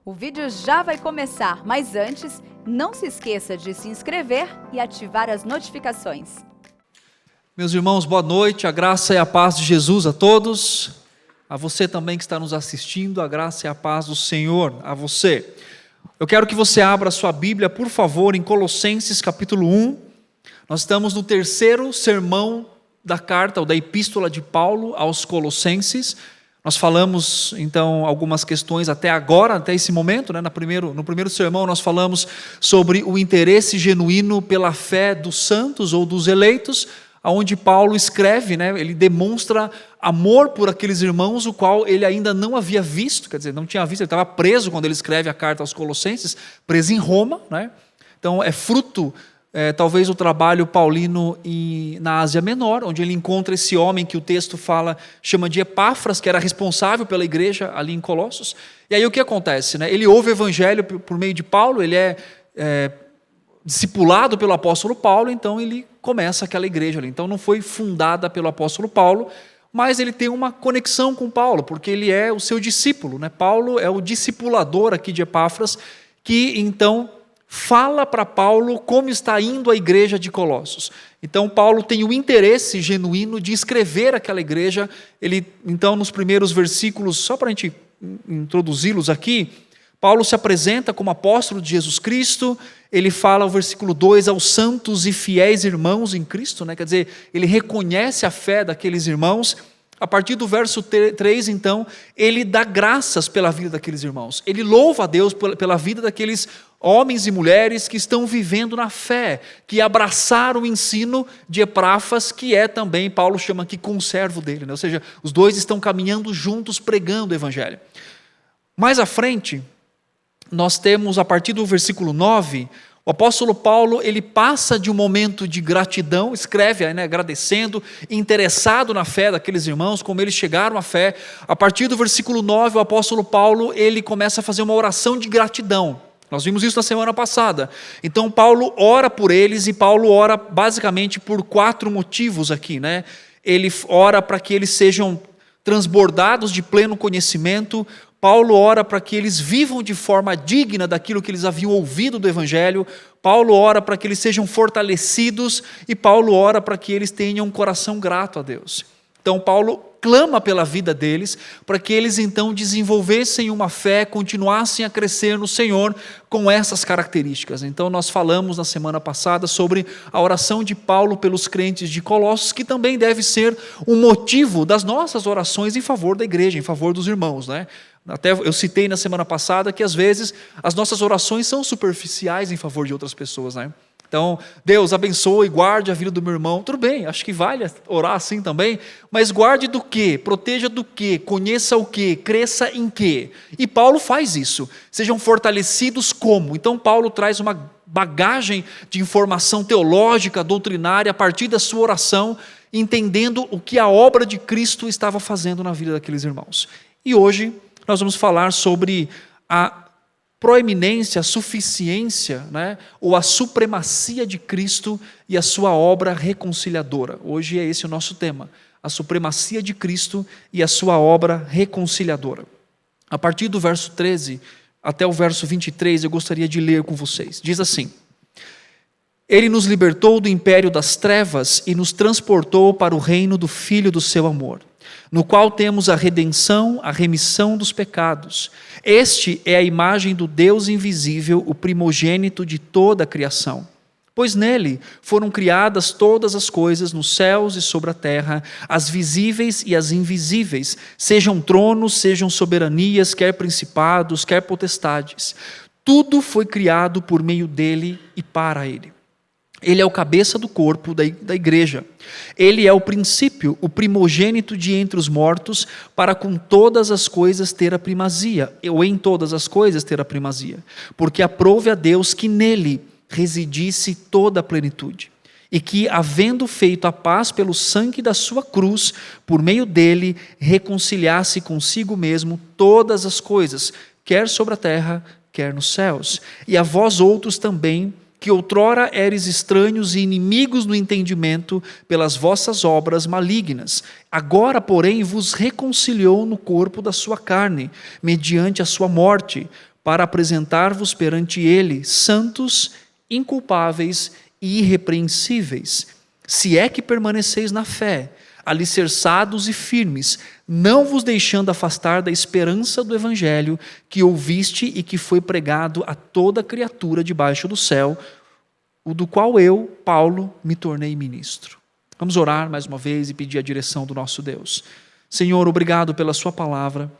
O vídeo já vai começar, mas antes, não se esqueça de se inscrever e ativar as notificações. Meus irmãos, boa noite, a graça e a paz de Jesus a todos, a você também que está nos assistindo, a graça e a paz do Senhor a você. Eu quero que você abra a sua Bíblia, por favor, em Colossenses capítulo 1, nós estamos no terceiro sermão da carta, ou da epístola de Paulo aos Colossenses. Nós falamos, então, algumas questões até agora, até esse momento, né? No primeiro sermão nós falamos sobre o interesse genuíno pela fé dos santos ou dos eleitos, onde Paulo escreve, né? Ele demonstra amor por aqueles irmãos, o qual ele ainda não havia visto, quer dizer, não tinha visto, ele estava preso quando ele escreve a carta aos Colossenses, preso em Roma, né? Então é fruto talvez o trabalho paulino na Ásia Menor, onde ele encontra esse homem que o texto chama de Epáfras, que era responsável pela igreja ali em Colossos. E aí o que acontece? Né? Ele ouve o evangelho por meio de Paulo, ele é discipulado pelo apóstolo Paulo, então ele começa aquela igreja ali. Então não foi fundada pelo apóstolo Paulo, mas ele tem uma conexão com Paulo, porque ele é o seu discípulo. Né? Paulo é o discipulador aqui de Epáfras, que então fala para Paulo como está indo a igreja de Colossos. Então Paulo tem o interesse genuíno de escrever aquela igreja. Ele, então, nos primeiros versículos, só para a gente introduzi-los aqui, Paulo se apresenta como apóstolo de Jesus Cristo. Ele fala, o versículo 2, aos santos e fiéis irmãos em Cristo, né? Quer dizer, ele reconhece a fé daqueles irmãos. A partir do verso 3, então, ele dá graças pela vida daqueles irmãos. Ele louva a Deus pela vida daqueles homens e mulheres que estão vivendo na fé, que abraçaram o ensino de Epáfras, que é também, Paulo chama aqui, conservo dele. Né? Ou seja, os dois estão caminhando juntos, pregando o evangelho. Mais à frente, nós temos, a partir do versículo 9, o apóstolo Paulo, ele passa de um momento de gratidão, escreve, né, agradecendo, interessado na fé daqueles irmãos, como eles chegaram à fé. A partir do versículo 9, o apóstolo Paulo, ele começa a fazer uma oração de gratidão. Nós vimos isso na semana passada. Então Paulo ora por eles, e Paulo ora basicamente por 4 motivos aqui, né? Ele ora para que eles sejam transbordados de pleno conhecimento. Paulo ora para que eles vivam de forma digna daquilo que eles haviam ouvido do Evangelho. Paulo ora para que eles sejam fortalecidos, e Paulo ora para que eles tenham um coração grato a Deus. Então Paulo clama pela vida deles, para que eles então desenvolvessem uma fé, continuassem a crescer no Senhor com essas características. Então nós falamos na semana passada sobre a oração de Paulo pelos crentes de Colossos, que também deve ser um motivo das nossas orações em favor da igreja, em favor dos irmãos, né? Até eu citei na semana passada que às vezes as nossas orações são superficiais em favor de outras pessoas, né? Então, Deus abençoe e guarde a vida do meu irmão. Tudo bem, acho que vale orar assim também, mas guarde do quê? Proteja do quê? Conheça o quê? Cresça em quê? E Paulo faz isso. Sejam fortalecidos como? Então Paulo traz uma bagagem de informação teológica, doutrinária, a partir da sua oração, entendendo o que a obra de Cristo estava fazendo na vida daqueles irmãos. E hoje nós vamos falar sobre a proeminência, a suficiência, né, ou a supremacia de Cristo e a sua obra reconciliadora. Hoje é esse o nosso tema, a supremacia de Cristo e a sua obra reconciliadora. A partir do verso 13 até o verso 23, eu gostaria de ler com vocês. Diz assim: Ele nos libertou do império das trevas e nos transportou para o reino do Filho do seu amor, no qual temos a redenção, a remissão dos pecados. Este é a imagem do Deus invisível, o primogênito de toda a criação. Pois nele foram criadas todas as coisas nos céus e sobre a terra, as visíveis e as invisíveis, sejam tronos, sejam soberanias, quer principados, quer potestades. Tudo foi criado por meio dele e para ele. Ele é o cabeça do corpo da igreja. Ele é o princípio, o primogênito de entre os mortos, para com todas as coisas ter a primazia, ou em todas as coisas ter a primazia. Porque aprouve a Deus que nele residisse toda a plenitude. E que, havendo feito a paz pelo sangue da sua cruz, por meio dele, reconciliasse consigo mesmo todas as coisas, quer sobre a terra, quer nos céus. E a vós outros também, que outrora eres estranhos e inimigos no entendimento pelas vossas obras malignas. Agora, porém, vos reconciliou no corpo da sua carne, mediante a sua morte, para apresentar-vos perante Ele santos, inculpáveis e irrepreensíveis, se é que permaneceis na fé, alicerçados e firmes, não vos deixando afastar da esperança do Evangelho que ouviste e que foi pregado a toda criatura debaixo do céu, o do qual eu, Paulo, me tornei ministro. Vamos orar mais uma vez e pedir a direção do nosso Deus. Senhor, obrigado pela sua palavra,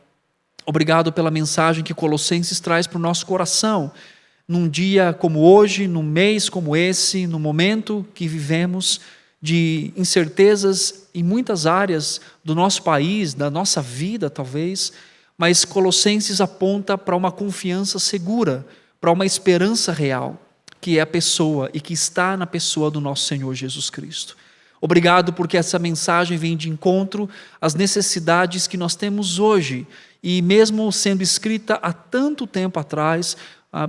obrigado pela mensagem que Colossenses traz para o nosso coração, num dia como hoje, num mês como esse, no momento que vivemos de incertezas em muitas áreas do nosso país, da nossa vida talvez, mas Colossenses aponta para uma confiança segura, para uma esperança real, que é a pessoa e que está na pessoa do nosso Senhor Jesus Cristo. Obrigado porque essa mensagem vem de encontro às necessidades que nós temos hoje, e mesmo sendo escrita há tanto tempo atrás,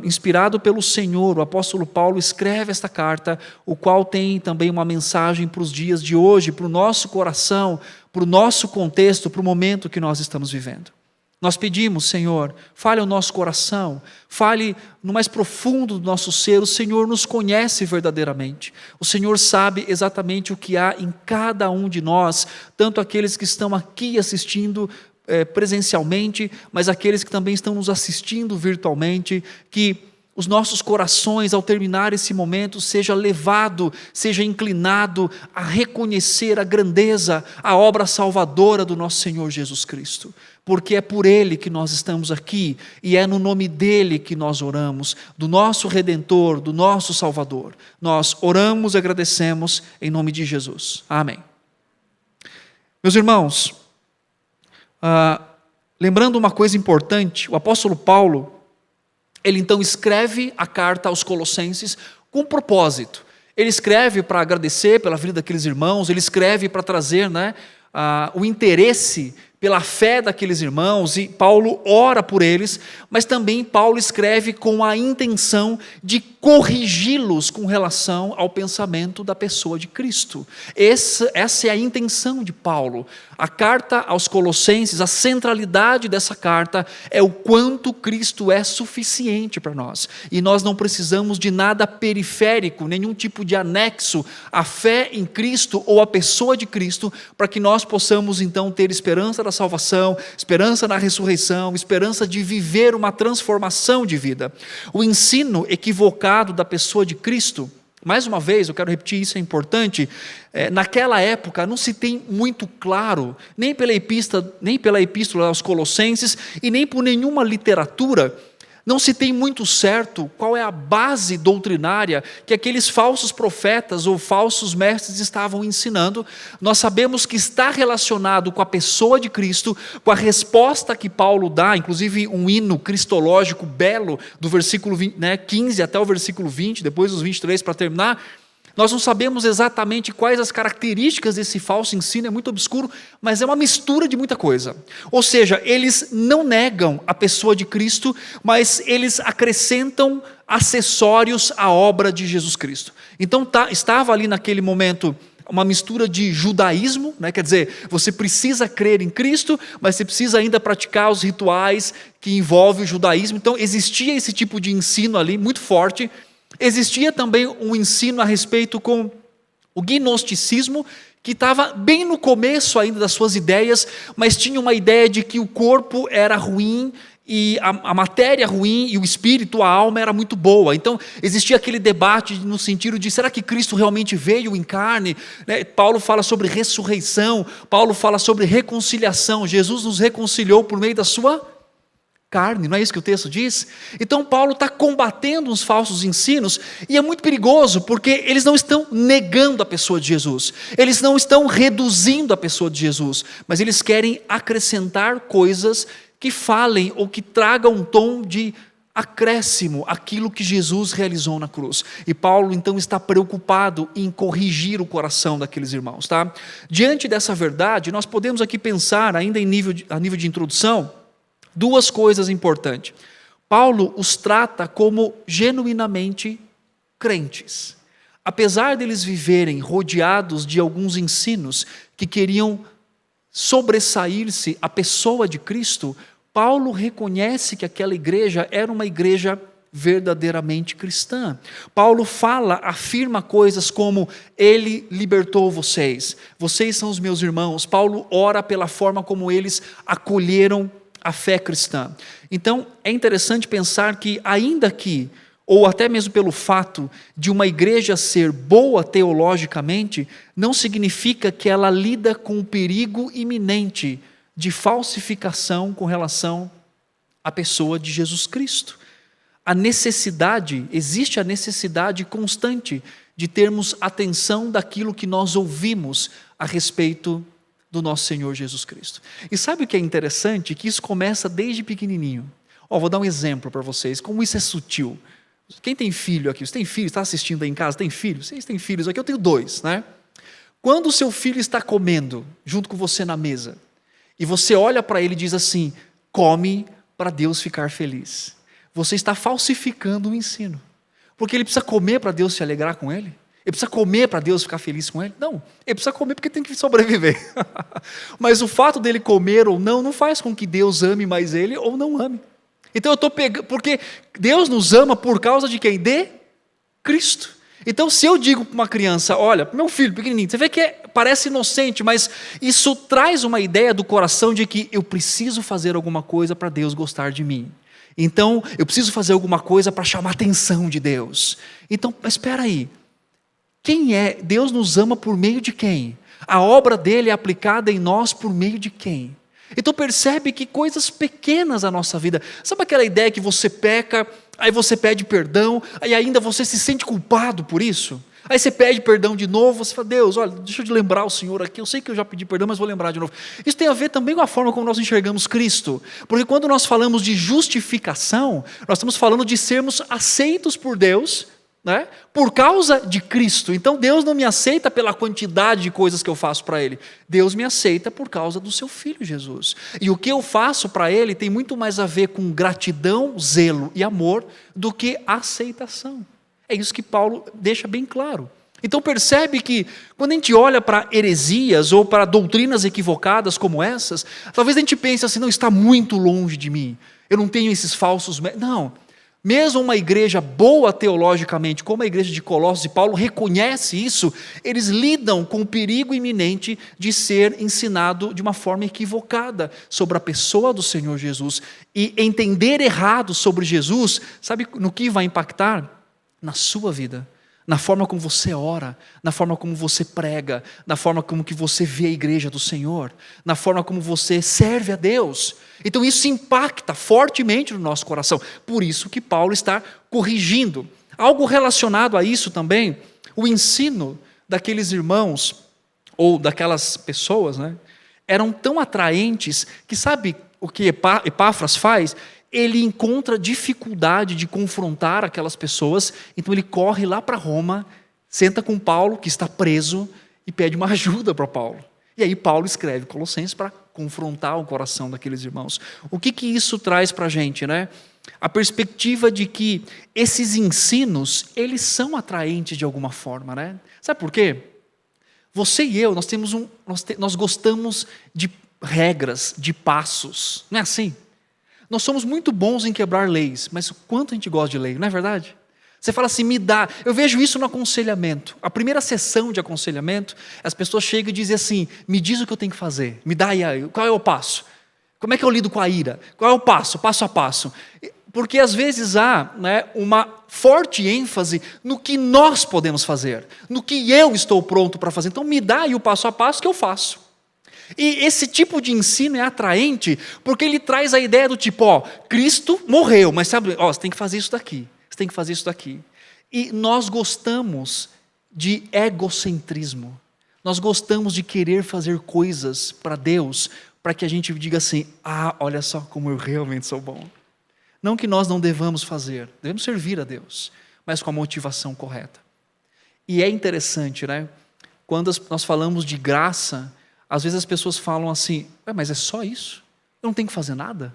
inspirado pelo Senhor, o apóstolo Paulo escreve esta carta, o qual tem também uma mensagem para os dias de hoje, para o nosso coração, para o nosso contexto, para o momento que nós estamos vivendo. Nós pedimos, Senhor, fale ao nosso coração, fale no mais profundo do nosso ser. O Senhor nos conhece verdadeiramente. O Senhor sabe exatamente o que há em cada um de nós, tanto aqueles que estão aqui assistindo presencialmente, mas aqueles que também estão nos assistindo virtualmente, que os nossos corações, ao terminar esse momento, seja levado, seja inclinado a reconhecer a grandeza, a obra salvadora do nosso Senhor Jesus Cristo, porque é por Ele que nós estamos aqui, e é no nome dEle que nós oramos, do nosso Redentor, do nosso Salvador. Nós oramos e agradecemos em nome de Jesus. Amém. Meus irmãos, lembrando uma coisa importante, o apóstolo Paulo, ele então escreve a carta aos Colossenses com um propósito. Ele escreve para agradecer pela vida daqueles irmãos, ele escreve para trazer o interesse pela fé daqueles irmãos, e Paulo ora por eles, mas também Paulo escreve com a intenção de corrigi-los com relação ao pensamento da pessoa de Cristo. Essa é a intenção de Paulo. A carta aos Colossenses, a centralidade dessa carta é o quanto Cristo é suficiente para nós, e nós não precisamos de nada periférico, nenhum tipo de anexo à fé em Cristo ou à pessoa de Cristo, para que nós possamos então ter esperança da salvação, esperança na ressurreição, esperança de viver uma transformação de vida. O ensino equivocado da pessoa de Cristo, mais uma vez, eu quero repetir, isso é importante, naquela época não se tem muito claro, nem pela epístola aos Colossenses, e nem por nenhuma literatura, não se tem muito certo qual é a base doutrinária que aqueles falsos profetas ou falsos mestres estavam ensinando. Nós sabemos que está relacionado com a pessoa de Cristo, com a resposta que Paulo dá, inclusive um hino cristológico belo, do versículo 15 até o versículo 20, depois os 23 para terminar. Nós não sabemos exatamente quais as características desse falso ensino, é muito obscuro, mas é uma mistura de muita coisa. Ou seja, eles não negam a pessoa de Cristo, mas eles acrescentam acessórios à obra de Jesus Cristo. Então estava ali naquele momento uma mistura de judaísmo, quer dizer, você precisa crer em Cristo, mas você precisa ainda praticar os rituais que envolvem o judaísmo. Então existia esse tipo de ensino ali, muito forte. Existia também um ensino a respeito com o gnosticismo, que estava bem no começo ainda das suas ideias, mas tinha uma ideia de que o corpo era ruim, e a matéria ruim, e o espírito, a alma era muito boa. Então existia aquele debate no sentido de, será que Cristo realmente veio em carne? Paulo fala sobre ressurreição, Paulo fala sobre reconciliação. Jesus nos reconciliou por meio da sua carne, não é isso que o texto diz? Então Paulo está combatendo os falsos ensinos, e é muito perigoso, porque eles não estão negando a pessoa de Jesus, eles não estão reduzindo a pessoa de Jesus, mas eles querem acrescentar coisas que falem ou que tragam um tom de acréscimo àquilo que Jesus realizou na cruz. E Paulo então está preocupado em corrigir o coração daqueles irmãos. Diante dessa verdade, nós podemos aqui pensar, ainda a nível de introdução, duas coisas importantes. Paulo os trata como genuinamente crentes. Apesar deles viverem rodeados de alguns ensinos que queriam sobressair-se à pessoa de Cristo, Paulo reconhece que aquela igreja era uma igreja verdadeiramente cristã. Paulo afirma coisas como: ele libertou vocês, vocês são os meus irmãos. Paulo ora pela forma como eles acolheram a fé cristã. Então é interessante pensar que, ainda que, ou até mesmo pelo fato de uma igreja ser boa teologicamente, não significa que ela lida com o perigo iminente de falsificação com relação à pessoa de Jesus Cristo. Existe a necessidade constante de termos atenção daquilo que nós ouvimos a respeito do nosso Senhor Jesus Cristo. E sabe o que é interessante? Que isso começa desde pequenininho. Vou dar um exemplo para vocês, como isso é sutil. Quem tem filho aqui? Você tem filho? Está assistindo aí em casa? Tem filho? Vocês têm filhos aqui? Eu tenho 2, né? Quando o seu filho está comendo junto com você na mesa, e você olha para ele e diz assim: come para Deus ficar feliz, você está falsificando o ensino. Porque ele precisa comer para Deus se alegrar com ele? Ele precisa comer para Deus ficar feliz com ele? Não, ele precisa comer porque tem que sobreviver. Mas o fato dele comer ou não faz com que Deus ame mais ele ou não ame. Então eu estou pegando, porque Deus nos ama por causa de quem? De Cristo. Então, se eu digo para uma criança: olha, meu filho pequenininho, você vê que parece inocente, mas isso traz uma ideia do coração de que eu preciso fazer alguma coisa para Deus gostar de mim. Então, eu preciso fazer alguma coisa para chamar a atenção de Deus. Então, mas espera aí, quem é? Deus nos ama por meio de quem? A obra dele é aplicada em nós por meio de quem? Então percebe que coisas pequenas da nossa vida, sabe aquela ideia que você peca, aí você pede perdão, aí ainda você se sente culpado por isso? Aí você pede perdão de novo, você fala: Deus, olha, deixa eu te lembrar o Senhor aqui, eu sei que eu já pedi perdão, mas vou lembrar de novo. Isso tem a ver também com a forma como nós enxergamos Cristo, porque quando nós falamos de justificação, nós estamos falando de sermos aceitos por Deus, né, por causa de Cristo. Então Deus não me aceita pela quantidade de coisas que eu faço para Ele, Deus me aceita por causa do seu Filho Jesus. E o que eu faço para Ele tem muito mais a ver com gratidão, zelo e amor do que aceitação. É isso que Paulo deixa bem claro. Então percebe que quando a gente olha para heresias ou para doutrinas equivocadas como essas, talvez a gente pense assim: não, está muito longe de mim, eu não tenho esses falsos... Não, mesmo uma igreja boa teologicamente, como a igreja de Colossos, e Paulo reconhece isso, eles lidam com o perigo iminente de ser ensinado de uma forma equivocada sobre a pessoa do Senhor Jesus. E entender errado sobre Jesus, sabe no que vai impactar? Na sua vida, na forma como você ora, na forma como você prega, na forma como que você vê a igreja do Senhor, na forma como você serve a Deus. Então isso impacta fortemente no nosso coração. Por isso que Paulo está corrigindo. Algo relacionado a isso também, o ensino daqueles irmãos, ou daquelas pessoas, né, eram tão atraentes, que sabe o que Epáfras faz? Ele encontra dificuldade de confrontar aquelas pessoas, então ele corre lá para Roma, senta com Paulo, que está preso, e pede uma ajuda para Paulo. E aí Paulo escreve Colossenses para confrontar o coração daqueles irmãos. O que isso traz para a gente, né? A perspectiva de que esses ensinos, eles são atraentes de alguma forma, né? Sabe por quê? Você e eu, nós gostamos de regras, de passos, não é assim? Nós somos muito bons em quebrar leis, mas o quanto a gente gosta de lei, não é verdade? Você fala assim: me dá. Eu vejo isso no aconselhamento. A primeira sessão de aconselhamento, as pessoas chegam e dizem assim: me diz o que eu tenho que fazer, me dá aí, qual é o passo? Como é que eu lido com a ira? Qual é o passo a passo? Porque às vezes há, né, uma forte ênfase no que nós podemos fazer, no que eu estou pronto para fazer. Então me dá aí o passo a passo que eu faço. E esse tipo de ensino é atraente, porque ele traz a ideia do tipo: Cristo morreu, mas sabe, você tem que fazer isso daqui, você tem que fazer isso daqui. E nós gostamos de egocentrismo, nós gostamos de querer fazer coisas para Deus, para que a gente diga assim: olha só como eu realmente sou bom. Não que nós não devamos fazer, devemos servir a Deus, mas com a motivação correta. E é interessante, né? Quando nós falamos de graça, às vezes as pessoas falam assim: mas é só isso? Eu não tenho que fazer nada?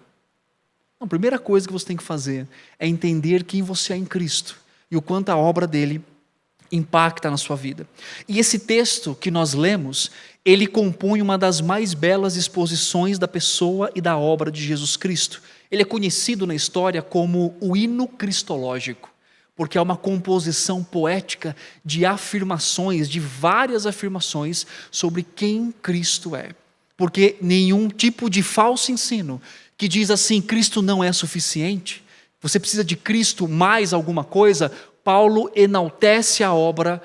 Não, a primeira coisa que você tem que fazer é entender quem você é em Cristo e o quanto a obra dele impacta na sua vida. E esse texto que nós lemos, ele compõe uma das mais belas exposições da pessoa e da obra de Jesus Cristo. Ele é conhecido na história como o hino cristológico, porque é uma composição poética de afirmações, de várias afirmações sobre quem Cristo é. Porque nenhum tipo de falso ensino que diz assim, Cristo não é suficiente, você precisa de Cristo mais alguma coisa, Paulo enaltece a obra,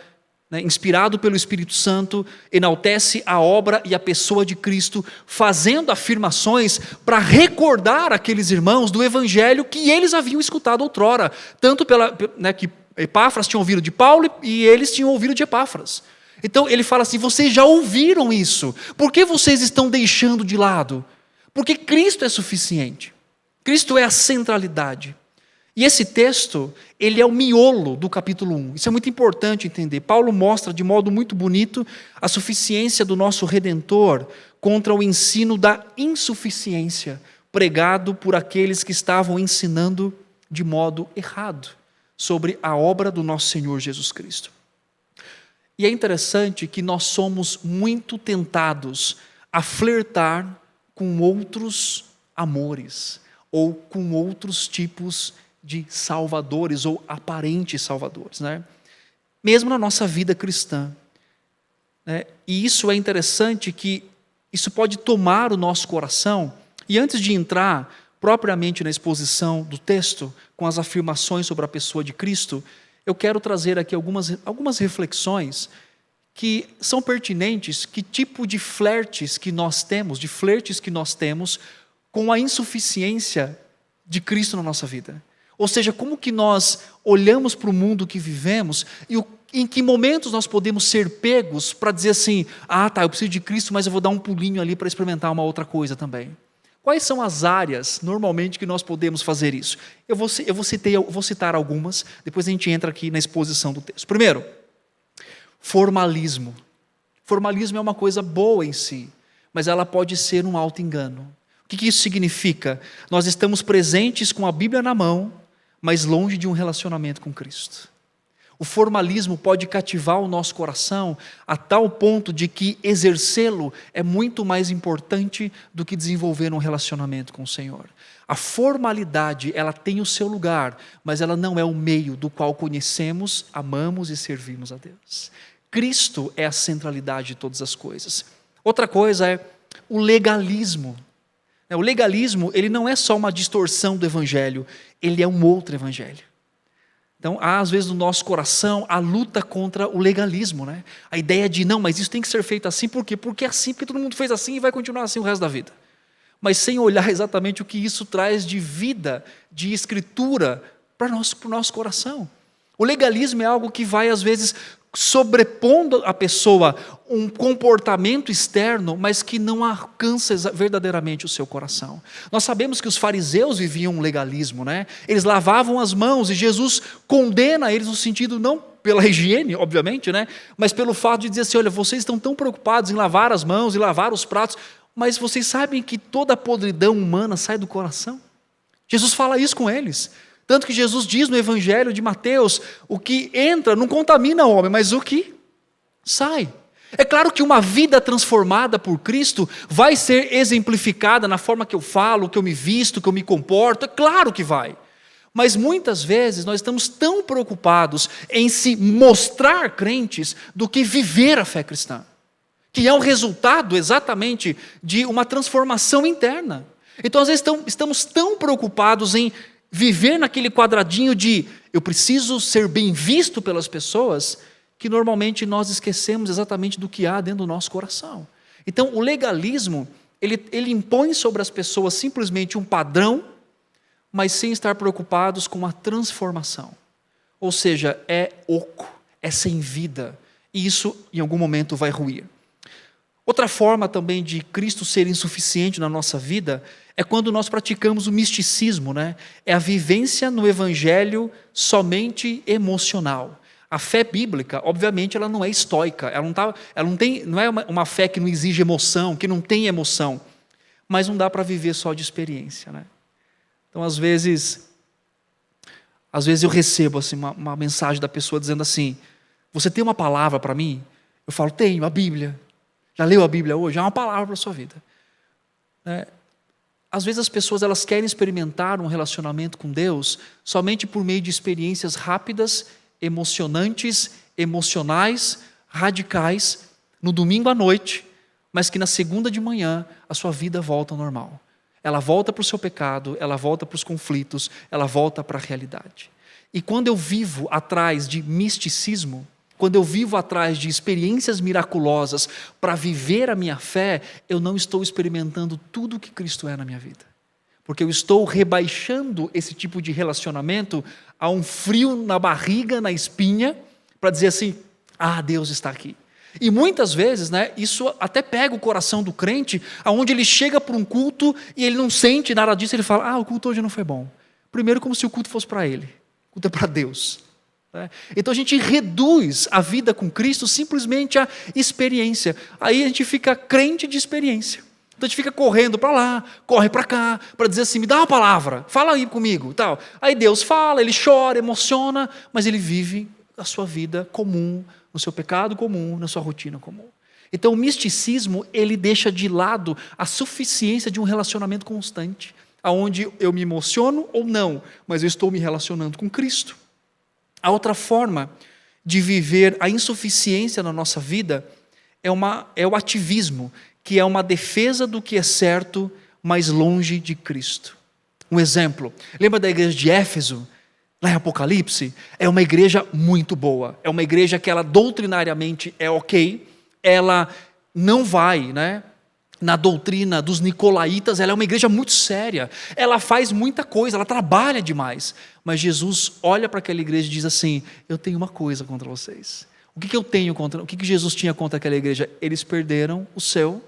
inspirado pelo Espírito Santo, enaltece a obra e a pessoa de Cristo, fazendo afirmações para recordar aqueles irmãos do Evangelho que eles haviam escutado outrora, tanto que Epáfras tinha ouvido de Paulo e eles tinham ouvido de Epáfras. Então ele fala assim, vocês já ouviram isso, por que vocês estão deixando de lado? Porque Cristo é suficiente, Cristo é a centralidade. E esse texto, ele é o miolo do capítulo 1. Isso é muito importante entender. Paulo mostra de modo muito bonito a suficiência do nosso Redentor contra o ensino da insuficiência pregado por aqueles que estavam ensinando de modo errado sobre a obra do nosso Senhor Jesus Cristo. E é interessante que nós somos muito tentados a flertar com outros amores ou com outros tipos de salvadores ou aparentes salvadores, mesmo na nossa vida cristã. E isso é interessante que isso pode tomar o nosso coração, e antes de entrar propriamente na exposição do texto, com as afirmações sobre a pessoa de Cristo, eu quero trazer aqui algumas reflexões que são pertinentes, que tipo de flertes que nós temos com a insuficiência de Cristo na nossa vida. Ou seja, como que nós olhamos para o mundo que vivemos e em que momentos nós podemos ser pegos para dizer assim, eu preciso de Cristo, mas eu vou dar um pulinho ali para experimentar uma outra coisa também. Quais são as áreas, normalmente, que nós podemos fazer isso? Eu vou citar algumas, depois a gente entra aqui na exposição do texto. Primeiro, formalismo. Formalismo é uma coisa boa em si, mas ela pode ser um auto-engano. O que isso significa? Nós estamos presentes com a Bíblia na mão, mas longe de um relacionamento com Cristo. O formalismo pode cativar o nosso coração a tal ponto de que exercê-lo é muito mais importante do que desenvolver um relacionamento com o Senhor. A formalidade, ela tem o seu lugar, mas ela não é o meio do qual conhecemos, amamos e servimos a Deus. Cristo é a centralidade de todas as coisas. Outra coisa é o legalismo. O legalismo, ele não é só uma distorção do Evangelho, ele é um outro Evangelho. Então, há às vezes no nosso coração a luta contra o legalismo, A ideia de, não, mas isso tem que ser feito assim, por quê? Porque é assim, porque todo mundo fez assim e vai continuar assim o resto da vida. Mas sem olhar exatamente o que isso traz de vida, de escritura, para o nosso coração. O legalismo é algo que vai, às vezes, sobrepondo à pessoa um comportamento externo, mas que não alcança verdadeiramente o seu coração. Nós sabemos que os fariseus viviam um legalismo, Eles lavavam as mãos e Jesus condena eles no sentido, não pela higiene, obviamente, mas pelo fato de dizer assim, olha, vocês estão tão preocupados em lavar as mãos e lavar os pratos, mas vocês sabem que toda a podridão humana sai do coração? Jesus fala isso com eles. Tanto que Jesus diz no Evangelho de Mateus, o que entra não contamina o homem, mas o que sai. É claro que uma vida transformada por Cristo vai ser exemplificada na forma que eu falo, que eu me visto, que eu me comporto, é claro que vai. Mas muitas vezes nós estamos tão preocupados em se mostrar crentes do que viver a fé cristã, que é o resultado exatamente de uma transformação interna. Então às vezes estamos tão preocupados em viver naquele quadradinho de eu preciso ser bem visto pelas pessoas, que normalmente nós esquecemos exatamente do que há dentro do nosso coração. Então o legalismo, ele impõe sobre as pessoas simplesmente um padrão, mas sem estar preocupados com a transformação. Ou seja, é oco, é sem vida, e isso em algum momento vai ruir. Outra forma também de Cristo ser insuficiente na nossa vida é quando nós praticamos o misticismo, É a vivência no Evangelho somente emocional. A fé bíblica, obviamente, ela não é estoica, não é uma fé que não exige emoção, que não tem emoção, mas não dá para viver só de experiência, Então, às vezes eu recebo assim, uma mensagem da pessoa dizendo assim, Você tem uma palavra para mim? Eu falo, tenho, a Bíblia. Já leu a Bíblia hoje? É uma palavra para a sua vida. Às vezes as pessoas elas querem experimentar um relacionamento com Deus somente por meio de experiências rápidas, emocionantes, emocionais, radicais, no domingo à noite, mas que na segunda de manhã a sua vida volta ao normal. Ela volta para o seu pecado, ela volta para os conflitos, ela volta para a realidade. E quando eu vivo atrás de misticismo, quando eu vivo atrás de experiências miraculosas para viver a minha fé, eu não estou experimentando tudo o que Cristo é na minha vida. Porque eu estou rebaixando esse tipo de relacionamento a um frio na barriga, na espinha, para dizer assim, Deus está aqui. E muitas vezes, isso até pega o coração do crente, aonde ele chega para um culto e ele não sente nada disso, ele fala, o culto hoje não foi bom. Primeiro, como se o culto fosse para ele. O culto é para Deus. Então a gente reduz a vida com Cristo simplesmente à experiência. Aí a gente fica crente de experiência. Então a gente fica correndo para lá, corre para cá, para dizer assim, me dá uma palavra, fala aí comigo. Tal. Aí Deus fala, ele chora, emociona, mas ele vive a sua vida comum, no seu pecado comum, na sua rotina comum. Então o misticismo, ele deixa de lado a suficiência de um relacionamento constante, aonde eu me emociono ou não, mas eu estou me relacionando com Cristo. A outra forma de viver a insuficiência na nossa vida é o ativismo, que é uma defesa do que é certo, mas longe de Cristo. Um exemplo, lembra da igreja de Éfeso? Lá em Apocalipse, é uma igreja muito boa, é uma igreja que ela doutrinariamente é ok, ela não vai, na doutrina dos nicolaítas, ela é uma igreja muito séria, ela faz muita coisa, ela trabalha demais, mas Jesus olha para aquela igreja e diz assim, eu tenho uma coisa contra vocês. O que Jesus tinha contra aquela igreja? Eles perderam o seu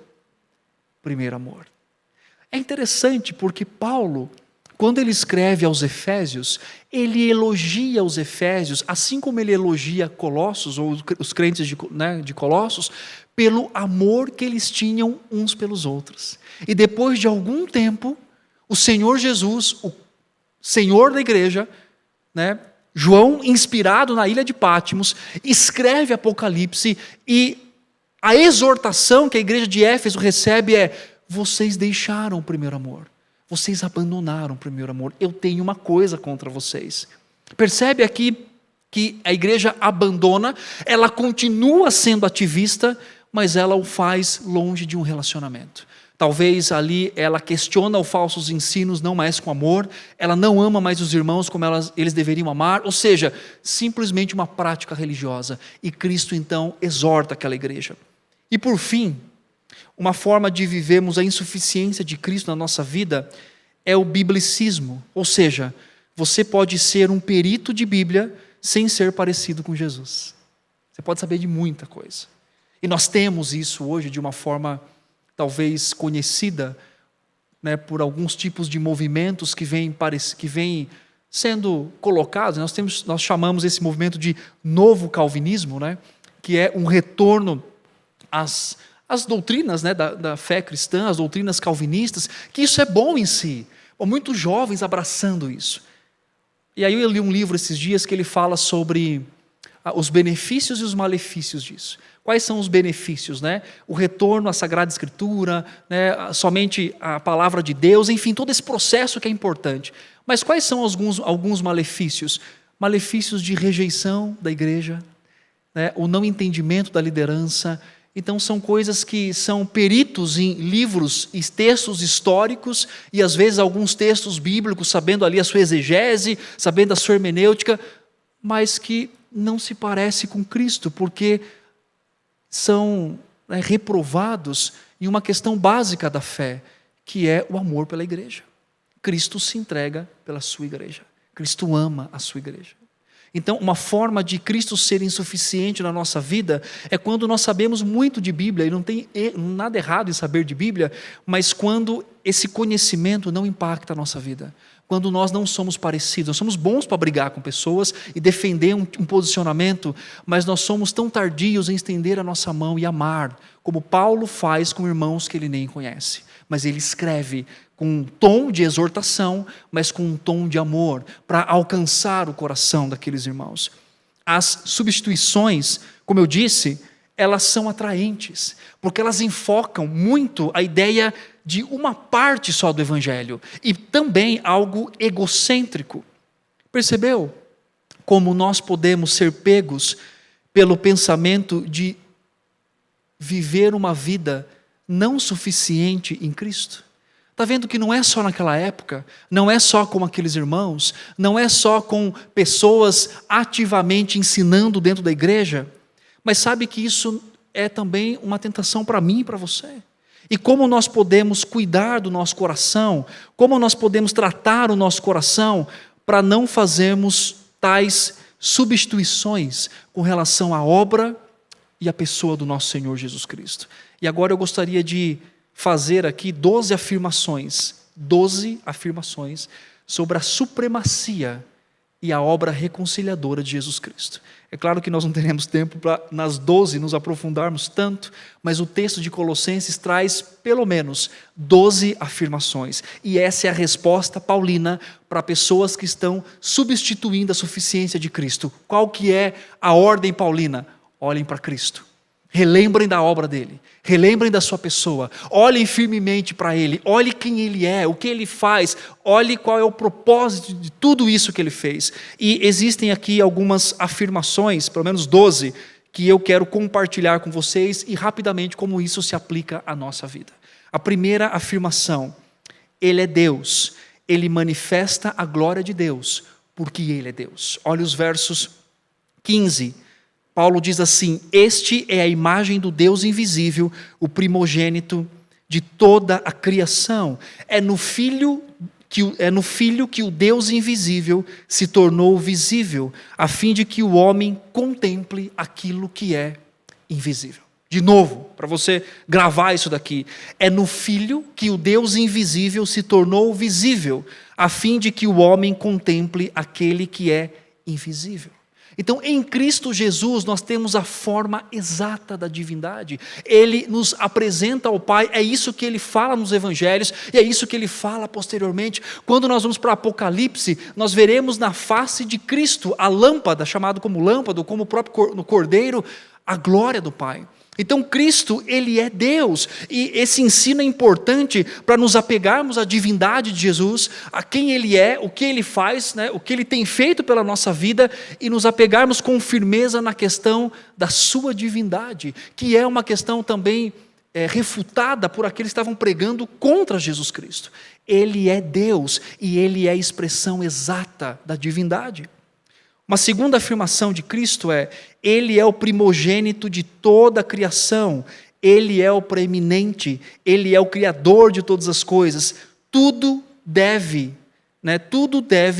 primeiro amor. É interessante porque Paulo, quando ele escreve aos Efésios, ele elogia os Efésios, assim como ele elogia Colossos, ou os crentes de Colossos, pelo amor que eles tinham uns pelos outros. E depois de algum tempo, o Senhor Jesus, o Senhor da igreja, João, inspirado na ilha de Patmos, escreve Apocalipse e a exortação que a igreja de Éfeso recebe é: vocês deixaram o primeiro amor. Vocês abandonaram o primeiro amor. Eu tenho uma coisa contra vocês. Percebe aqui que a igreja abandona, ela continua sendo ativista, mas ela o faz longe de um relacionamento. Talvez ali ela questiona os falsos ensinos, não mais com amor, ela não ama mais os irmãos como eles deveriam amar, ou seja, simplesmente uma prática religiosa. E Cristo então exorta aquela igreja. E por fim, uma forma de vivermos a insuficiência de Cristo na nossa vida é o biblicismo, ou seja, você pode ser um perito de Bíblia sem ser parecido com Jesus. Você pode saber de muita coisa. E nós temos isso hoje de uma forma talvez conhecida, por alguns tipos de movimentos que vêm sendo colocados. Nós chamamos esse movimento de novo calvinismo, que é um retorno às doutrinas da fé cristã, as doutrinas calvinistas, que isso é bom em si. Muitos jovens abraçando isso. E aí eu li um livro esses dias que ele fala sobre os benefícios e os malefícios disso. Quais são os benefícios? O retorno à Sagrada Escritura, somente a palavra de Deus, enfim, todo esse processo que é importante. Mas quais são alguns malefícios? Malefícios de rejeição da igreja, o não entendimento da liderança. Então são coisas que são peritos em livros e textos históricos e às vezes alguns textos bíblicos, sabendo ali a sua exegese, sabendo a sua hermenêutica, mas que não se parece com Cristo, porque são reprovados em uma questão básica da fé, que é o amor pela igreja. Cristo se entrega pela sua igreja. Cristo ama a sua igreja. Então, uma forma de Cristo ser insuficiente na nossa vida é quando nós sabemos muito de Bíblia, e não tem nada errado em saber de Bíblia, mas quando esse conhecimento não impacta a nossa vida. Quando nós não somos parecidos, nós somos bons para brigar com pessoas e defender um posicionamento, mas nós somos tão tardios em estender a nossa mão e amar, como Paulo faz com irmãos que ele nem conhece. Mas ele escreve com um tom de exortação, mas com um tom de amor, para alcançar o coração daqueles irmãos. As substituições, como eu disse, elas são atraentes, porque elas enfocam muito a ideia de uma parte só do evangelho e também algo egocêntrico. Percebeu como nós podemos ser pegos pelo pensamento de viver uma vida não suficiente em Cristo? Está vendo que não é só naquela época, não é só com aqueles irmãos, não é só com pessoas ativamente ensinando dentro da igreja, mas sabe que isso é também uma tentação para mim e para você. E como nós podemos cuidar do nosso coração, como nós podemos tratar o nosso coração para não fazermos tais substituições com relação à obra e à pessoa do nosso Senhor Jesus Cristo. E agora eu gostaria de fazer aqui 12 afirmações sobre a supremacia e a obra reconciliadora de Jesus Cristo. É claro que nós não teremos tempo para nas 12 nos aprofundarmos tanto, mas o texto de Colossenses traz pelo menos 12 afirmações. E essa é a resposta paulina para pessoas que estão substituindo a suficiência de Cristo. Qual que é a ordem paulina? Olhem para Cristo. Relembrem da obra dele, relembrem da sua pessoa, olhem firmemente para ele, olhem quem ele é, o que ele faz, olhem qual é o propósito de tudo isso que ele fez. E existem aqui algumas afirmações, pelo menos 12, que eu quero compartilhar com vocês e rapidamente como isso se aplica à nossa vida. A primeira afirmação: ele é Deus, ele manifesta a glória de Deus, porque ele é Deus. Olha os versos 15. Paulo diz assim: este é a imagem do Deus invisível, o primogênito de toda a criação. É no Filho que o Deus invisível se tornou visível, a fim de que o homem contemple aquilo que é invisível. De novo, para você gravar isso daqui, é no Filho que o Deus invisível se tornou visível, a fim de que o homem contemple aquele que é invisível. Então, em Cristo Jesus, nós temos a forma exata da divindade. Ele nos apresenta ao Pai, é isso que ele fala nos Evangelhos, e é isso que ele fala posteriormente. Quando nós vamos para Apocalipse, nós veremos na face de Cristo a lâmpada, chamado como lâmpada, como o próprio no Cordeiro, a glória do Pai. Então Cristo, ele é Deus, e esse ensino é importante para nos apegarmos à divindade de Jesus, a quem ele é, o que ele faz, né, o que ele tem feito pela nossa vida, e nos apegarmos com firmeza na questão da sua divindade, que é uma questão também refutada por aqueles que estavam pregando contra Jesus Cristo. Ele é Deus, e ele é a expressão exata da divindade. Uma segunda afirmação de Cristo é: ele é o primogênito de toda a criação, ele é o preeminente, ele é o criador de todas as coisas, tudo deve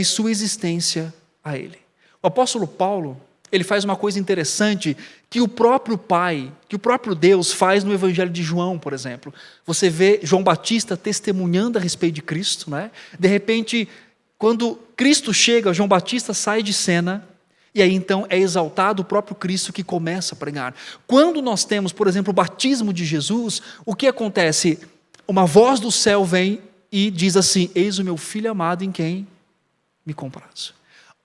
sua existência a ele. O apóstolo Paulo, ele faz uma coisa interessante que o próprio Pai, que o próprio Deus faz no Evangelho de João, por exemplo. Você vê João Batista testemunhando a respeito de Cristo, né? De repente, quando Cristo chega, João Batista sai de cena, e aí então é exaltado o próprio Cristo que começa a pregar. Quando nós temos, por exemplo, o batismo de Jesus, o que acontece? Uma voz do céu vem e diz assim: eis o meu filho amado em quem me comprazo.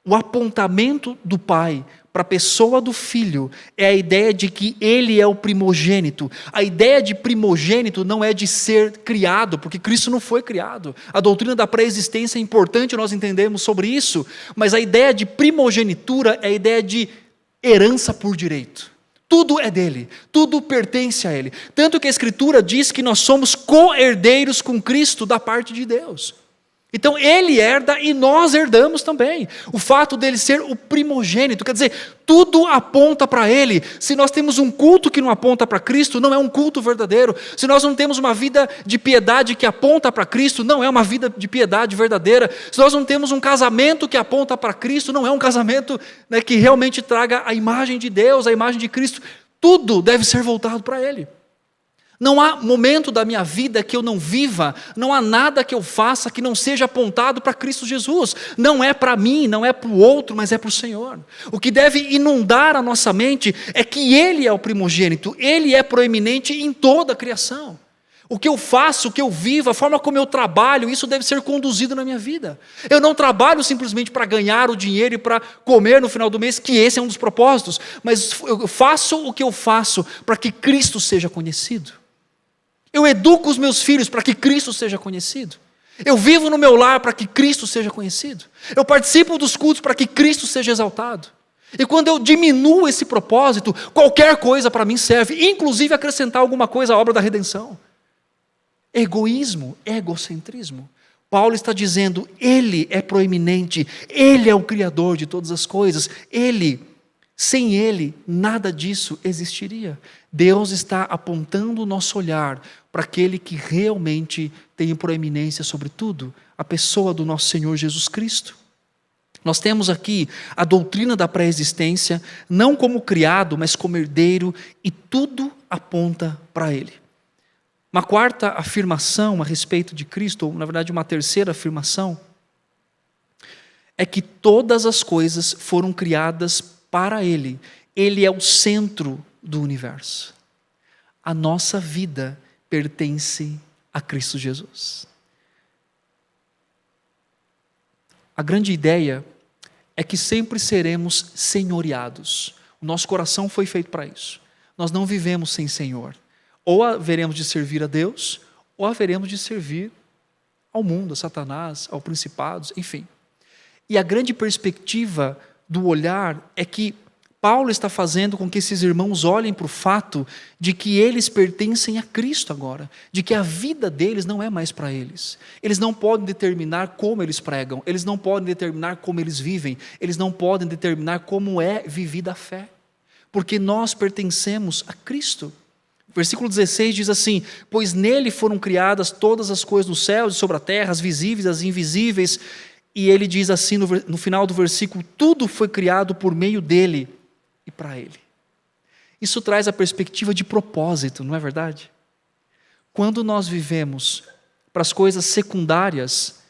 O apontamento do Pai para a pessoa do Filho é a ideia de que ele é o primogênito. A ideia de primogênito não é de ser criado, porque Cristo não foi criado. A doutrina da pré-existência é importante nós entendermos sobre isso, mas a ideia de primogenitura é a ideia de herança por direito. Tudo é dele, tudo pertence a ele. Tanto que a Escritura diz que nós somos co-herdeiros com Cristo da parte de Deus. Então ele herda e nós herdamos também. O fato dele ser o primogênito, quer dizer, tudo aponta para ele. Se nós temos um culto que não aponta para Cristo, não é um culto verdadeiro. Se nós não temos uma vida de piedade que aponta para Cristo, não é uma vida de piedade verdadeira. Se nós não temos um casamento que aponta para Cristo, não é um casamento, né, que realmente traga a imagem de Deus, a imagem de Cristo. Tudo deve ser voltado para ele. Não há momento da minha vida que eu não viva, não há nada que eu faça que não seja apontado para Cristo Jesus. Não é para mim, não é para o outro, mas é para o Senhor. O que deve inundar a nossa mente é que Ele é o primogênito, Ele é proeminente em toda a criação. O que eu faço, o que eu vivo, a forma como eu trabalho, isso deve ser conduzido na minha vida. Eu não trabalho simplesmente para ganhar o dinheiro e para comer no final do mês, que esse é um dos propósitos, mas eu faço o que eu faço para que Cristo seja conhecido. Eu educo os meus filhos para que Cristo seja conhecido. Eu vivo no meu lar para que Cristo seja conhecido. Eu participo dos cultos para que Cristo seja exaltado. E quando eu diminuo esse propósito, qualquer coisa para mim serve, inclusive acrescentar alguma coisa à obra da redenção. Egoísmo, egocentrismo. Paulo está dizendo, Ele é proeminente, Ele é o Criador de todas as coisas, sem Ele, nada disso existiria. Deus está apontando o nosso olhar para aquele que realmente tem proeminência sobre tudo, a pessoa do nosso Senhor Jesus Cristo. Nós temos aqui a doutrina da pré-existência, não como criado, mas como herdeiro, e tudo aponta para Ele. Uma quarta afirmação a respeito de Cristo, ou na verdade uma terceira afirmação, é que todas as coisas foram criadas para Ele. Ele é o centro do universo. A nossa vida pertence a Cristo Jesus. A grande ideia é que sempre seremos senhoreados. O nosso coração foi feito para isso. Nós não vivemos sem Senhor. Ou haveremos de servir a Deus, ou haveremos de servir ao mundo, a Satanás, aos principados, enfim. E a grande perspectiva do olhar é que Paulo está fazendo com que esses irmãos olhem para o fato de que eles pertencem a Cristo agora, de que a vida deles não é mais para eles. Eles não podem determinar como eles pregam, eles não podem determinar como eles vivem, eles não podem determinar como é vivida a fé, porque nós pertencemos a Cristo. Versículo 16 diz assim, pois nele foram criadas todas as coisas nos céus e sobre a terra, as visíveis, as invisíveis, e ele diz assim no final do versículo, tudo foi criado por meio dele e para Ele. Isso traz a perspectiva de propósito, não é verdade? Quando nós vivemos para as coisas secundárias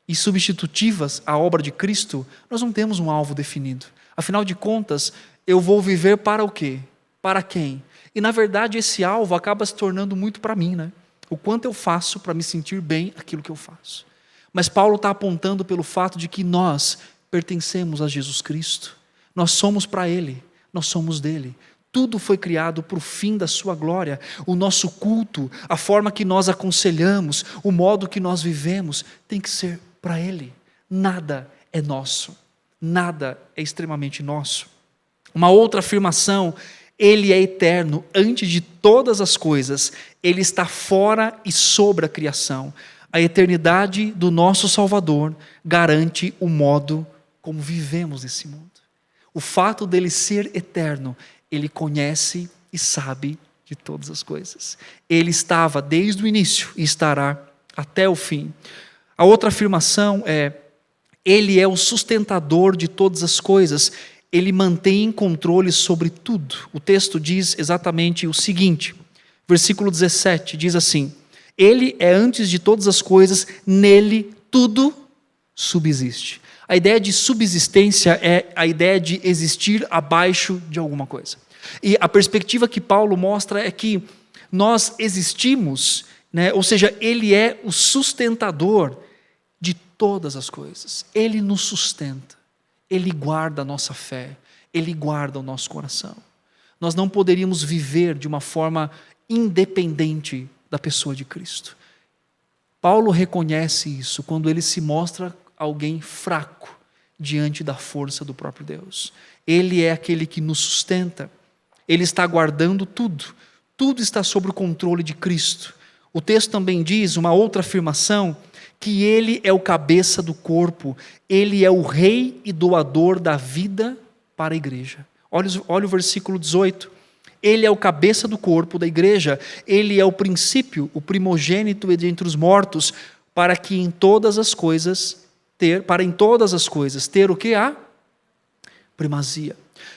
e substitutivas à obra de Cristo, nós não temos um alvo definido. Afinal de contas, eu vou viver para o quê? Para quem? E na verdade esse alvo acaba se tornando muito para mim, né? O quanto eu faço para me sentir bem aquilo que eu faço. Mas Paulo está apontando pelo fato de que nós pertencemos a Jesus Cristo. Nós somos para Ele. Nós somos dele. Tudo foi criado para o fim da sua glória. O nosso culto, a forma que nós aconselhamos, o modo que nós vivemos, tem que ser para Ele. Nada é nosso. Nada é extremamente nosso. Uma outra afirmação, Ele é eterno antes de todas as coisas. Ele está fora e sobre a criação. A eternidade do nosso Salvador garante o modo como vivemos nesse mundo. O fato dele ser eterno, ele conhece e sabe de todas as coisas. Ele estava desde o início e estará até o fim. A outra afirmação é, ele é o sustentador de todas as coisas, ele mantém controle sobre tudo. O texto diz exatamente o seguinte, versículo 17, diz assim, ele é antes de todas as coisas, nele tudo subsiste. A ideia de subsistência é a ideia de existir abaixo de alguma coisa. E a perspectiva que Paulo mostra é que nós existimos, né? Ou seja, Ele é o sustentador de todas as coisas. Ele nos sustenta, Ele guarda a nossa fé, Ele guarda o nosso coração. Nós não poderíamos viver de uma forma independente da pessoa de Cristo. Paulo reconhece isso quando ele se mostra alguém fraco diante da força do próprio Deus. Ele é aquele que nos sustenta. Ele está guardando tudo. Tudo está sob o controle de Cristo. O texto também diz, uma outra afirmação, que Ele é o cabeça do corpo. Ele é o rei e doador da vida para a igreja. Olha o versículo 18. Ele é o cabeça do corpo da igreja. Ele é o princípio, o primogênito entre os mortos, para em todas as coisas ter o que? A primazia.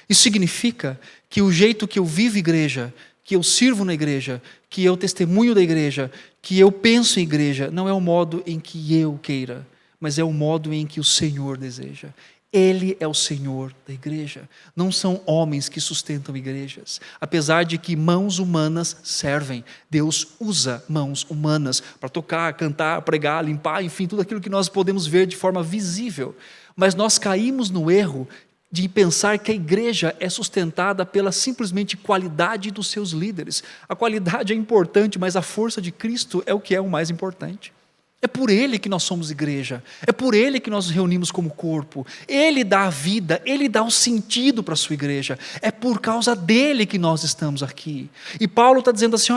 Isso significa que o jeito que eu vivo igreja, que eu sirvo na igreja, que eu testemunho da igreja, que eu penso em igreja, não é o modo em que eu queira, mas é o modo em que o Senhor deseja. Ele é o Senhor da igreja. Não são homens que sustentam igrejas. Apesar de que mãos humanas servem, Deus usa mãos humanas para tocar, cantar, pregar, limpar, enfim, tudo aquilo que nós podemos ver de forma visível. Mas nós caímos no erro de pensar que a igreja é sustentada pela simplesmente qualidade dos seus líderes. A qualidade é importante, mas a força de Cristo é o que é o mais importante. É por Ele que nós somos igreja, é por Ele que nós nos reunimos como corpo. Ele dá a vida, Ele dá o sentido para a sua igreja. É por causa dEle que nós estamos aqui. E Paulo está dizendo assim,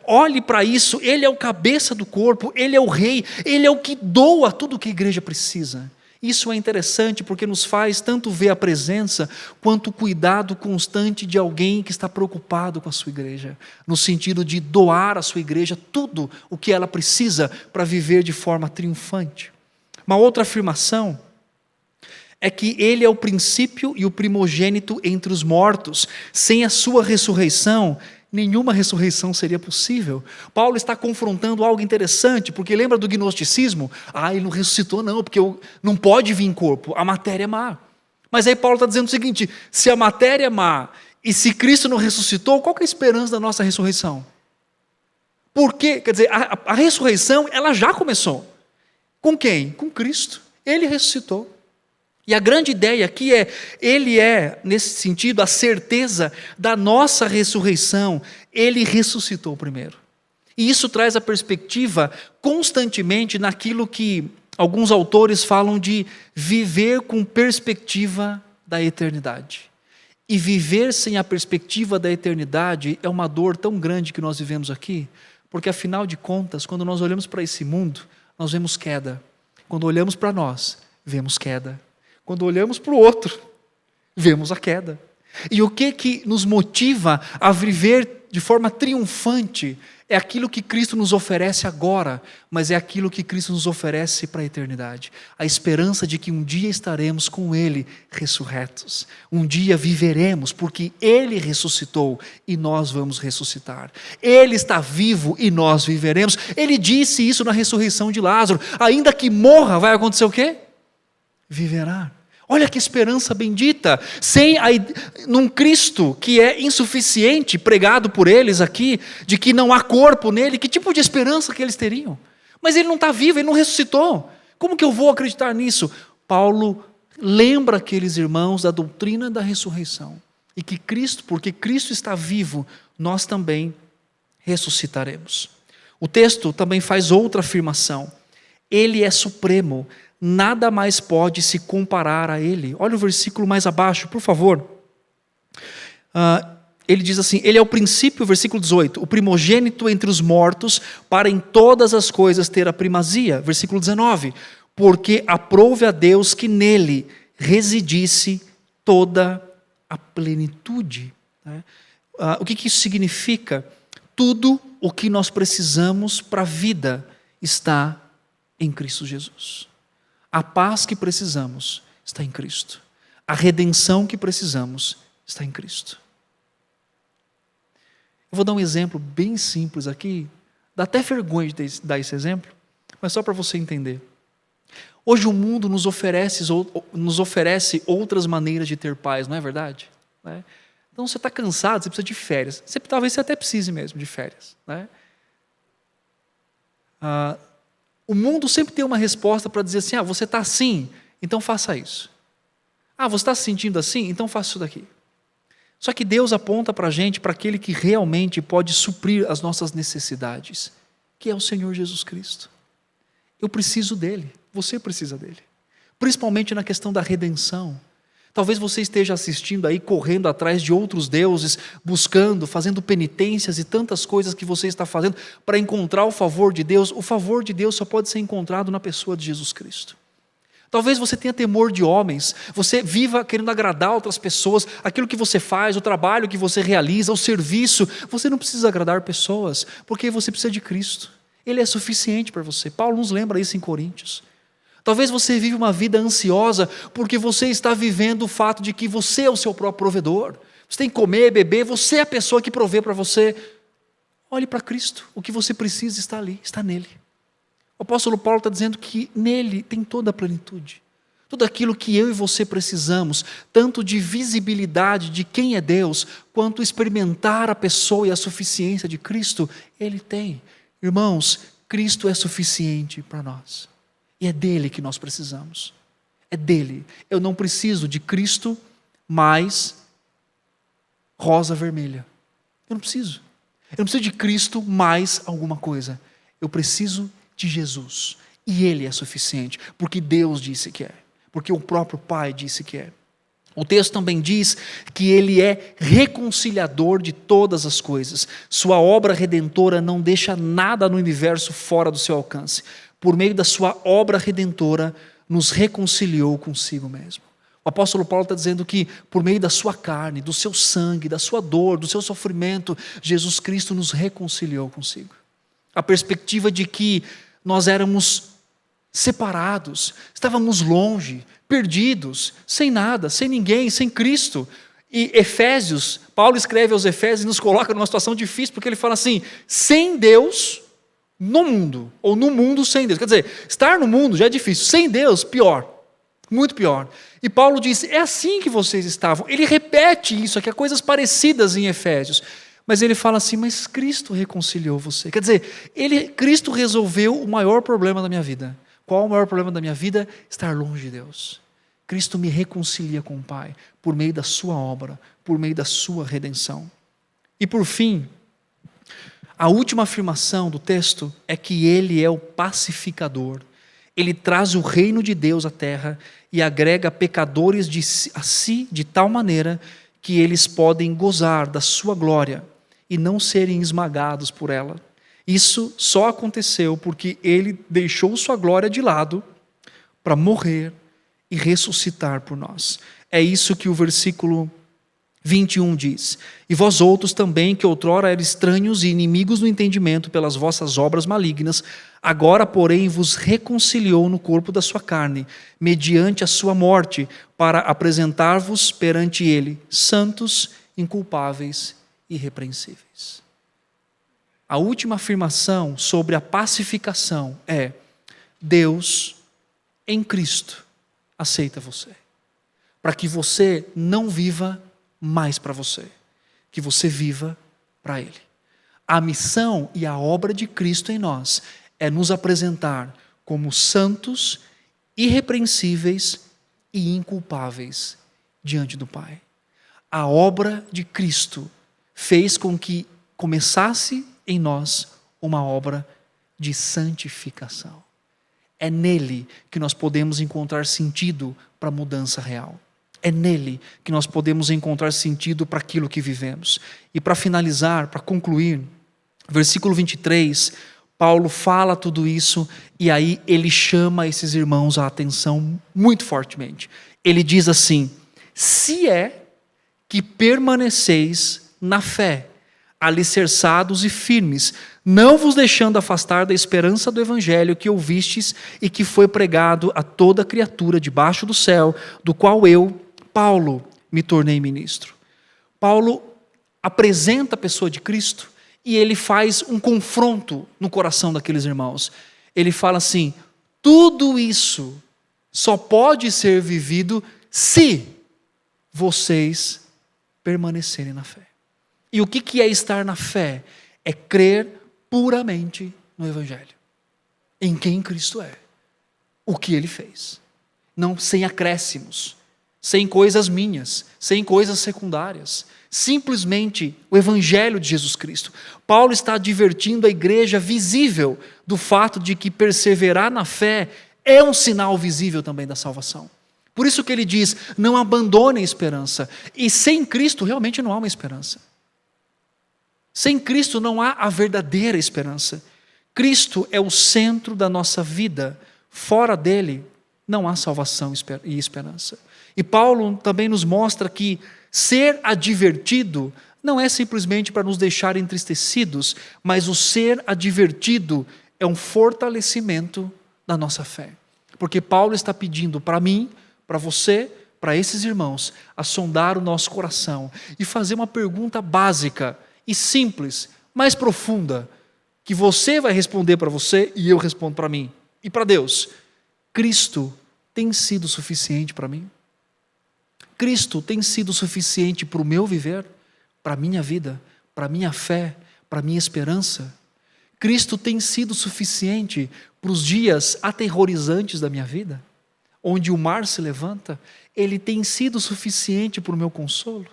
olhe para isso, Ele é o cabeça do corpo, Ele é o rei, Ele é o que doa tudo o que a igreja precisa. Isso é interessante porque nos faz tanto ver a presença quanto o cuidado constante de alguém que está preocupado com a sua igreja, no sentido de doar à sua igreja tudo o que ela precisa para viver de forma triunfante. Uma outra afirmação é que Ele é o princípio e o primogênito entre os mortos. Sem a sua ressurreição, nenhuma ressurreição seria possível. Paulo está confrontando algo interessante, porque lembra do gnosticismo? Ele não ressuscitou não, porque não pode vir em corpo, a matéria é má. Mas aí Paulo está dizendo o seguinte, se a matéria é má, e se Cristo não ressuscitou, qual que é a esperança da nossa ressurreição? Porque, quer dizer, a ressurreição, ela já começou. Com quem? Com Cristo. Ele ressuscitou. E a grande ideia aqui Ele é, nesse sentido, a certeza da nossa ressurreição. Ele ressuscitou primeiro. E isso traz a perspectiva constantemente naquilo que alguns autores falam de viver com perspectiva da eternidade. E viver sem a perspectiva da eternidade é uma dor tão grande que nós vivemos aqui, porque afinal de contas, quando nós olhamos para esse mundo, nós vemos queda. Quando olhamos para nós, vemos queda. Quando olhamos para o outro, vemos a queda. E o que nos motiva a viver de forma triunfante é aquilo que Cristo nos oferece agora, mas é aquilo que Cristo nos oferece para a eternidade. A esperança de que um dia estaremos com Ele ressurretos. Um dia viveremos, porque Ele ressuscitou e nós vamos ressuscitar. Ele está vivo e nós viveremos. Ele disse isso na ressurreição de Lázaro. Ainda que morra, vai acontecer o quê? Viverá. Olha que esperança bendita, num Cristo que é insuficiente, pregado por eles aqui, de que não há corpo nele, que tipo de esperança que eles teriam? Mas ele não está vivo, ele não ressuscitou, como que eu vou acreditar nisso? Paulo lembra aqueles irmãos da doutrina da ressurreição, e que Cristo, porque Cristo está vivo, nós também ressuscitaremos. O texto também faz outra afirmação, Ele é supremo, nada mais pode se comparar a Ele. Olha o versículo mais abaixo, por favor. Ele diz assim, Ele é o princípio, versículo 18, o primogênito entre os mortos, para em todas as coisas ter a primazia. Versículo 19, porque aprouve a Deus que nele residisse toda a plenitude. O que isso significa? Tudo o que nós precisamos para a vida está em Cristo Jesus. A paz que precisamos está em Cristo. A redenção que precisamos está em Cristo. Eu vou dar um exemplo bem simples aqui. Dá até vergonha de dar esse exemplo, mas só para você entender. Hoje o mundo nos oferece outras maneiras de ter paz, não é verdade? Então você está cansado, você precisa de férias. Talvez você até precise mesmo de férias. O mundo sempre tem uma resposta para dizer assim, você está assim, então faça isso. Você está se sentindo assim, então faça isso daqui. Só que Deus aponta para a gente, para aquele que realmente pode suprir as nossas necessidades, que é o Senhor Jesus Cristo. Eu preciso dele, você precisa dele. Principalmente na questão da redenção. Talvez você esteja assistindo aí, correndo atrás de outros deuses, buscando, fazendo penitências e tantas coisas que você está fazendo para encontrar o favor de Deus. O favor de Deus só pode ser encontrado na pessoa de Jesus Cristo. Talvez você tenha temor de homens, você viva querendo agradar outras pessoas, aquilo que você faz, o trabalho que você realiza, o serviço, você não precisa agradar pessoas, porque você precisa de Cristo. Ele é suficiente para você. Paulo nos lembra isso em Coríntios. Talvez você vive uma vida ansiosa porque você está vivendo o fato de que você é o seu próprio provedor. Você tem que comer, beber, você é a pessoa que provê para você. Olhe para Cristo, o que você precisa está ali, está nele. O apóstolo Paulo está dizendo que nele tem toda a plenitude. Tudo aquilo que eu e você precisamos, tanto de visibilidade de quem é Deus, quanto experimentar a pessoa e a suficiência de Cristo, Ele tem. Irmãos, Cristo é suficiente para nós. E é dele que nós precisamos. É dele. Eu não preciso de Cristo mais rosa vermelha. Eu não preciso. Eu não preciso de Cristo mais alguma coisa. Eu preciso de Jesus. E Ele é suficiente, porque Deus disse que é. Porque o próprio Pai disse que é. O texto também diz que Ele é reconciliador de todas as coisas. Sua obra redentora não deixa nada no universo fora do seu alcance. Por meio da sua obra redentora, nos reconciliou consigo mesmo. O apóstolo Paulo está dizendo que por meio da sua carne, do seu sangue, da sua dor, do seu sofrimento, Jesus Cristo nos reconciliou consigo. A perspectiva de que nós éramos separados, estávamos longe, perdidos, sem nada, sem ninguém, sem Cristo. E Efésios, Paulo escreve aos Efésios e nos coloca numa situação difícil, porque ele fala assim, sem Deus no mundo, ou no mundo sem Deus. Quer dizer, estar no mundo já é difícil, sem Deus, pior, muito pior. E Paulo diz, é assim que vocês estavam. Ele repete isso aqui, há coisas parecidas em Efésios. Mas ele fala assim, mas Cristo reconciliou você. Quer dizer, Cristo resolveu o maior problema da minha vida. Qual o maior problema da minha vida? Estar longe de Deus. Cristo me reconcilia com o Pai, por meio da sua obra, por meio da sua redenção. E por fim, a última afirmação do texto é que Ele é o pacificador. Ele traz o reino de Deus à terra e agrega pecadores a si de tal maneira que eles podem gozar da sua glória e não serem esmagados por ela. Isso só aconteceu porque Ele deixou sua glória de lado para morrer e ressuscitar por nós. É isso que o versículo 21 diz. E vós outros também, que outrora eram estranhos e inimigos do entendimento pelas vossas obras malignas, agora, porém, vos reconciliou no corpo da sua carne, mediante a sua morte, para apresentar-vos perante Ele, santos, inculpáveis e irrepreensíveis. A última afirmação sobre a pacificação é: Deus, em Cristo, aceita você, para que você não viva mais para você, que você viva para Ele. A missão e a obra de Cristo em nós é nos apresentar como santos, irrepreensíveis e inculpáveis diante do Pai. A obra de Cristo fez com que começasse em nós uma obra de santificação. É nele que nós podemos encontrar sentido para a mudança real. É nele que nós podemos encontrar sentido para aquilo que vivemos. E para finalizar, para concluir, versículo 23, Paulo fala tudo isso e aí ele chama esses irmãos a atenção muito fortemente. Ele diz assim: se é que permaneceis na fé, alicerçados e firmes, não vos deixando afastar da esperança do evangelho que ouvistes e que foi pregado a toda criatura debaixo do céu, do qual eu, Paulo, me tornei ministro. Paulo apresenta a pessoa de Cristo e ele faz um confronto no coração daqueles irmãos. Ele fala assim: tudo isso só pode ser vivido se vocês permanecerem na fé. E o que é estar na fé? É crer puramente no Evangelho, em quem Cristo é, o que Ele fez, não sem acréscimos, sem coisas minhas, sem coisas secundárias, simplesmente o Evangelho de Jesus Cristo. Paulo está advertindo a igreja visível do fato de que perseverar na fé é um sinal visível também da salvação. Por isso que ele diz, não abandone a esperança. E sem Cristo realmente não há uma esperança. Sem Cristo não há a verdadeira esperança. Cristo é o centro da nossa vida. Fora dele não há salvação e esperança. E Paulo também nos mostra que ser advertido não é simplesmente para nos deixar entristecidos, mas o ser advertido é um fortalecimento da nossa fé. Porque Paulo está pedindo para mim, para você, para esses irmãos, a sondar o nosso coração e fazer uma pergunta básica e simples, mais profunda, que você vai responder para você e eu respondo para mim. E para Deus: Cristo tem sido suficiente para mim? Cristo tem sido suficiente para o meu viver, para a minha vida, para a minha fé, para a minha esperança? Cristo tem sido suficiente para os dias aterrorizantes da minha vida, onde o mar se levanta? Ele tem sido suficiente para o meu consolo?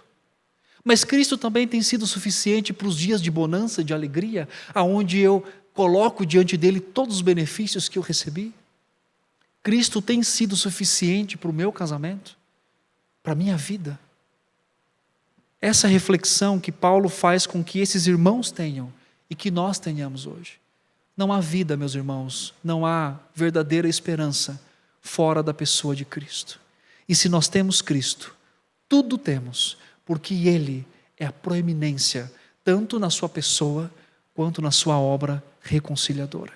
Mas Cristo também tem sido suficiente para os dias de bonança, de alegria, aonde eu coloco diante dele todos os benefícios que eu recebi? Cristo tem sido suficiente para o meu casamento, para a minha vida? Essa reflexão que Paulo faz com que esses irmãos tenham e que nós tenhamos hoje. Não há vida, meus irmãos, não há verdadeira esperança fora da pessoa de Cristo. E se nós temos Cristo, tudo temos, porque Ele é a proeminência, tanto na sua pessoa, quanto na sua obra reconciliadora.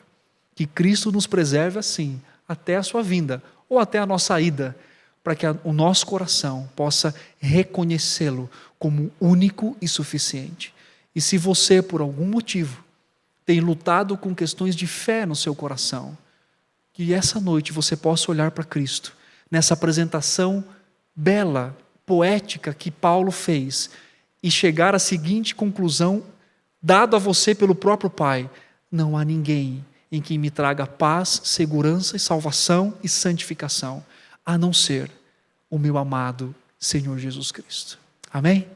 Que Cristo nos preserve assim, até a sua vinda, ou até a nossa ida, para que o nosso coração possa reconhecê-lo como único e suficiente. E se você, por algum motivo, tem lutado com questões de fé no seu coração, que essa noite você possa olhar para Cristo, nessa apresentação bela, poética que Paulo fez, e chegar à seguinte conclusão, dado a você pelo próprio Pai: não há ninguém em quem me traga paz, segurança e salvação e santificação, a não ser o meu amado Senhor Jesus Cristo. Amém?